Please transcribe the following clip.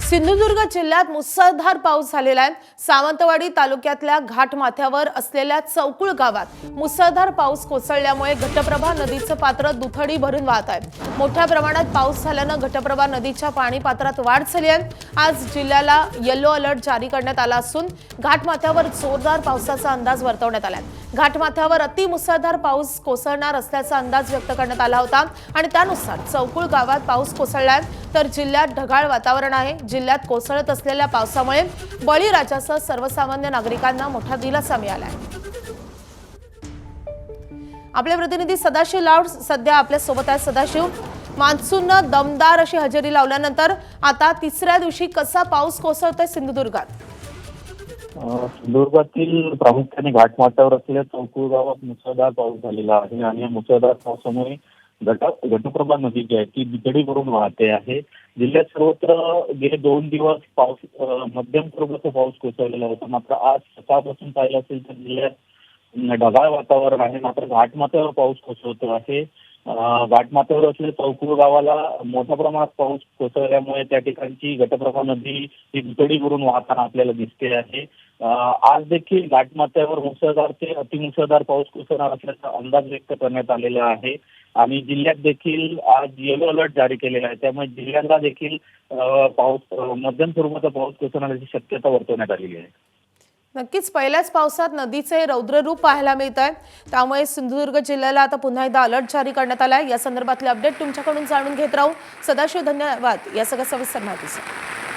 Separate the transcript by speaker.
Speaker 1: सिंधुदुर्ग जिल्ह्यात मुसळधार पाऊस झालेला आहे। सावंतवाडी तालुक्यातल्या घाटमाथ्यावर असलेल्या चौकुळ गावात मुसळधार पाऊस कोसळल्यामुळे घटप्रभा नदीचं पात्र दुथडी भरून वाहत आहे। मोठ्या प्रमाणात पाऊस झाल्यानं घटप्रभा नदीच्या पाणी पात्रात वाढ झाली आहे। आज जिल्ह्याला येलो अलर्ट जारी करण्यात आला असून घाटमाथ्यावर जोरदार पावसाचा अंदाज वर्तवण्यात आला आहे। घाटमाथ्यावर अति मुसळधार पाऊस कोसळणार असल्याचा अंदाज व्यक्त करण्यात आला होता आणि त्यानुसार चौकुळ गावात पाऊस कोसळलाय, तर जिल्ह्यात ढगाळ वातावरण आहे। जिल्ह्यात कोसळत असलेल्या पावसामुळे बळीराजासह सर्वसामान्य नागरिकांना मोठा दिलासा मिळाला आहे। आपले प्रतिनिधी सदाशिव लाड सध्या आपल्या सोबत आहेत। सदाशिव, मान्सूननं दमदार अशी हजेरी लावल्यानंतर आता तिसऱ्या दिवशी कसा पाऊस कोसळतोय सिंधुदुर्गात?
Speaker 2: सिंधुदुर्गातील प्रामुख्याने घाटमाथ्यावर असलेल्या चौकुळ गावात मुसळधार पाऊस झालेला आहे आणि या मुसळधार पावसामुळे घटप्रभा नदी जी आहे ती दुथडी भरून वाहते आहे। जिल्ह्यात सर्वत्र गेले 2 दिवस पाऊस मध्यम स्वरूपाचा पाऊस कोसळलेला होता, मात्र आज सकाळपासून पाहिलं असेल तर जिल्ह्यात ढगाळ वातावरण आहे, मात्र घाटमाथ्यावर पाऊस कोसळतो आहे। घाटमाथ्यावर असलेल्या चौकुळ गावाला मोठ्या प्रमाणात पाऊस कोसळल्यामुळे त्या ठिकाणची घटप्रभा नदी ही दुथडी भरून वाहताना आपल्याला दिसते आहे। आज देखील घाटमाथ्यावर मुसळधार ते अतिमुसळधार पाऊस कोसळणार असल्याचा अंदाज व्यक्त करण्यात आलेला आहे आणि जिल्ह्यात देखील आज येलो अलर्ट जारी केलेला आहे। त्यामुळे जिल्ह्याला देखील पाऊस मध्यम स्वरूपाचा पाऊस कोसळण्याची शक्यता वर्तवण्यात आलेली आहे।
Speaker 1: नक्कीच पहिल्याच पावसात नदीचे रौद्र रूप पाहायला मिळत आहे, त्यामुळे सिंधुदुर्ग जिल्ह्याला आता पुन्हा एकदा अलर्ट जारी करण्यात आला आहे। या संदर्भातले अपडेट तुमच्याकडून जाणून घेत राहू। सदाशिव, धन्यवाद या सगळ्या सविस्तर माहितीसाठी।